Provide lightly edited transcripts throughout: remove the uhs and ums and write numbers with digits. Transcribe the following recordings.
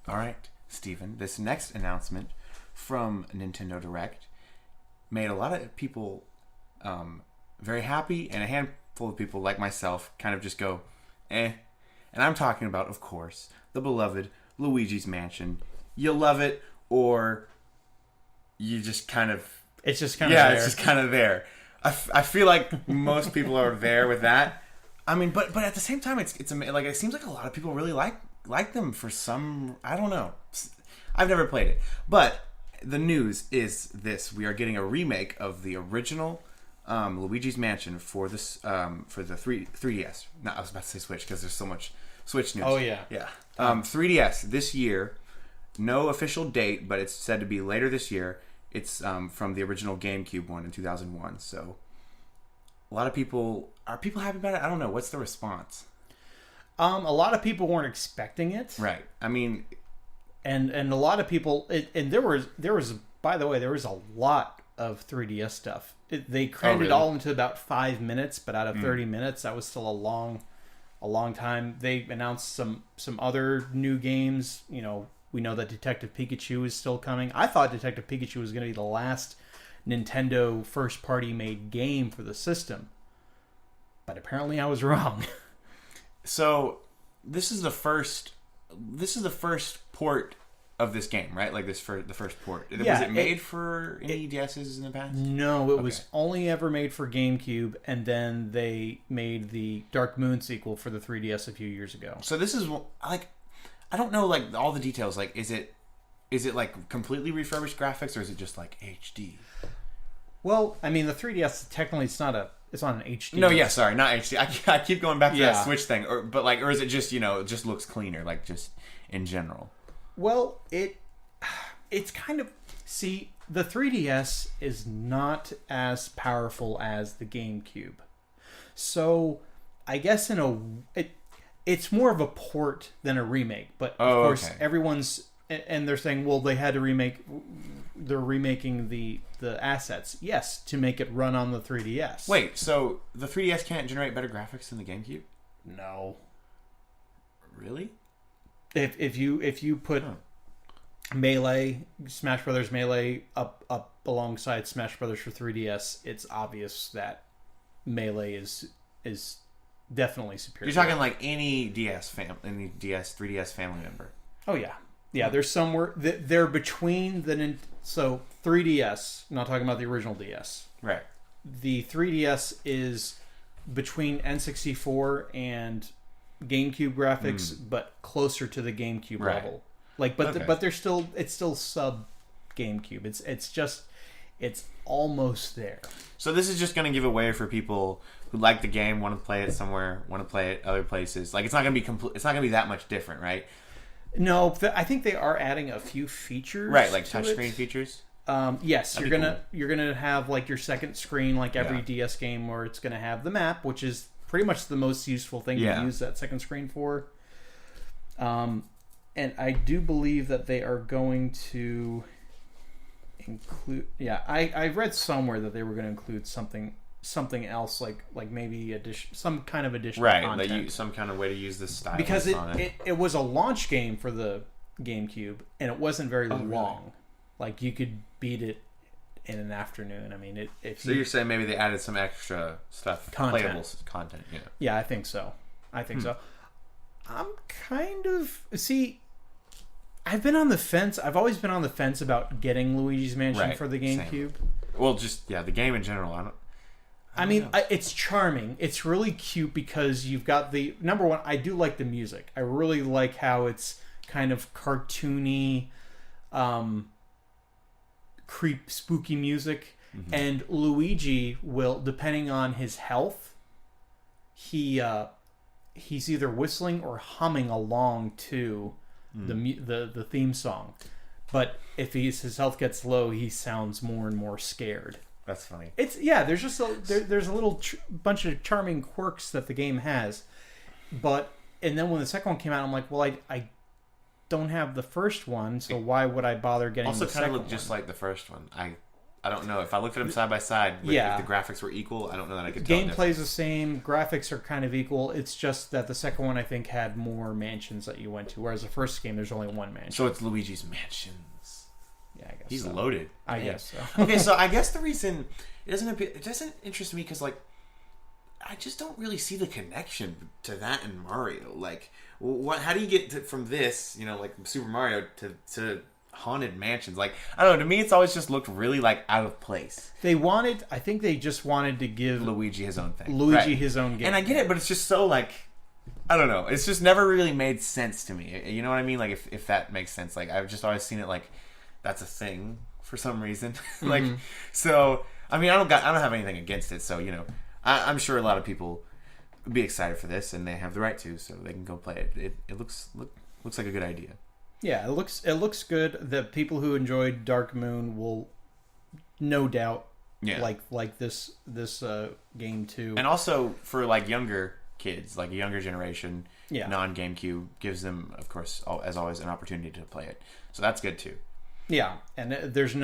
All right, Stephen. This next announcement from Nintendo Direct made a lot of people very happy, and a handful of people like myself kind of just go, eh. And I'm talking about, of course, the beloved Luigi's Mansion. You love it, or you just kind of... It's just kind of there. Yeah, it's just kind of there. I feel like most people are there with that. I mean, but at the same time, it's like it seems like a lot of people really like them for some... I don't know. I've never played it. But the news is this. We are getting a remake of the original Luigi's Mansion for this for the 3DS. No, I was about to say Switch because there's so much Switch news. Oh, yeah. Yeah. 3DS this year. No official date, but it's said to be later this year. It's from the original GameCube one in 2001. So a lot of people... Are people happy about it? I don't know. What's the response? A lot of people weren't expecting it. Right. I mean... And a lot of people... And there was... By the way, there was a lot of 3DS stuff. They crammed it all into about 5 minutes, but out of 30 minutes, that was still a long time. They announced some other new games. You know, we know that Detective Pikachu is still coming. I thought Detective Pikachu was going to be the last Nintendo first-party made game for the system. But apparently I was wrong. So, this is the first port of this game, right? Like the first port. Yeah, was it made for any DSs in the past? No, it was only ever made for GameCube, and then they made the Dark Moon sequel for the 3DS a few years ago. So this is like, I don't know like all the details. Like, is it like completely refurbished graphics, or is it just like HD? Well, I mean, the 3DS technically it's not an HD. No, yeah, sorry, not HD. I keep going back to that Switch thing, or is it just it just looks cleaner, like just in general? Well, it's kind of... See, the 3DS is not as powerful as the GameCube. So, I guess it's more of a port than a remake. But, of course, everyone's... And they're saying, well, they had to remake... They're remaking the assets. Yes, to make it run on the 3DS. Wait, so the 3DS can't generate better graphics than the GameCube? No. Really? If you put Melee, Smash Brothers Melee up alongside Smash Brothers for 3DS, it's obvious that Melee is definitely superior. You're talking like any 3DS family member. Oh yeah, yeah. There's somewhere they're between so 3DS. I'm not talking about the original DS. Right. The 3DS is between N64 and GameCube graphics, but closer to the GameCube level. Like, but it's still sub GameCube. It's almost there. So this is just going to give away for people who like the game, want to play it somewhere, want to play it other places. Like, it's not going to be it's not going to be that much different, right? No, I think they are adding a few features. Right, like touchscreen features. Yes, you're gonna have like your second screen, like every DS game, where it's gonna have the map, which is pretty much the most useful thing to use that second screen for. And I do believe that they are going to include... Yeah, I read somewhere that they were going to include something else, like maybe some kind of additional content. Right, some kind of way to use this style. Because it was a launch game for the GameCube, and it wasn't very long. Really? Like, you could beat it in an afternoon. I mean, you're saying maybe they added some extra stuff, playable content. Yeah. Yeah, I think so. So. I'm kind of... See, I've been on the fence. I've always been on the fence about getting Luigi's Mansion for the GameCube. Same. Well, just, the game in general. I mean, it's charming. It's really cute because you've got the... Number one, I do like the music. I really like how it's kind of cartoony, spooky music. Mm-hmm. And Luigi will, depending on his health, he's either whistling or humming along to the theme song. But if his health gets low, he sounds more and more scared. That's funny. There's just there's a little bunch of charming quirks that the game has. And then when the second one came out, I'm like, well, I don't have the first one, so why would I bother getting the second one? Also kind of looked just like the first one. I don't know if I looked at them side by side. If the graphics were equal, I don't know that I could tell. Gameplay's the same. Graphics are kind of equal. It's just that the second one I think had more mansions that you went to, whereas the first game there's only one mansion. So it's Luigi's Mansions. Yeah, I guess he's so. loaded. I guess so. Okay, so I guess the reason it doesn't interest me because like I just don't really see the connection to that and Mario. Like, how do you get from this, like Super Mario to Haunted Mansions? Like, I don't know. To me, it's always just looked really like out of place. I think they just wanted to give Luigi his own thing. His own game. And I get it, but it's just so like, I don't know. It's just never really made sense to me. You know what I mean? Like, if that makes sense. Like, I've just always seen it like that's a thing for some reason. Like, so I mean, I don't have anything against it. So I'm sure a lot of people would be excited for this, and they have the right to, so they can go play it. It looks like a good idea. Yeah, it looks good. The people who enjoyed Dark Moon will no doubt like this game too. And also for like younger kids, like a younger generation, non GameCube gives them, of course, as always, an opportunity to play it. So that's good too. Yeah, and there's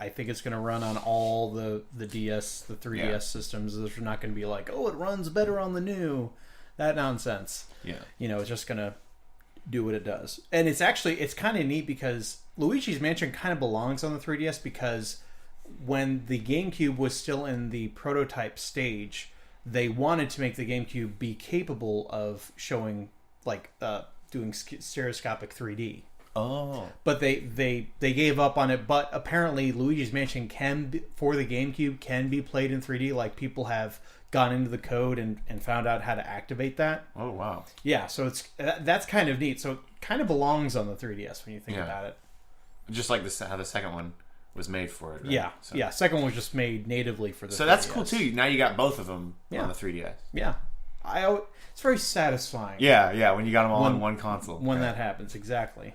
I think it's going to run on all the DS, the 3DS systems. There's not going to be like, oh, it runs better on the new. That nonsense. Yeah. It's just going to do what it does. And it's kind of neat because Luigi's Mansion kind of belongs on the 3DS because when the GameCube was still in the prototype stage, they wanted to make the GameCube be capable of showing, like, doing stereoscopic 3D. Oh, but they gave up on it. But apparently, Luigi's Mansion for the GameCube can be played in 3D. Like, people have gone into the code and found out how to activate that. Oh wow! Yeah, so that's kind of neat. So it kind of belongs on the 3DS when you think about it. Just like how the second one was made for it. Right? Yeah, so. Second one was just made natively for the. So 3DS. That's cool too. Now you got both of them on the 3DS. Yeah, it's very satisfying. Yeah, when you got them all on one console. When that happens, exactly.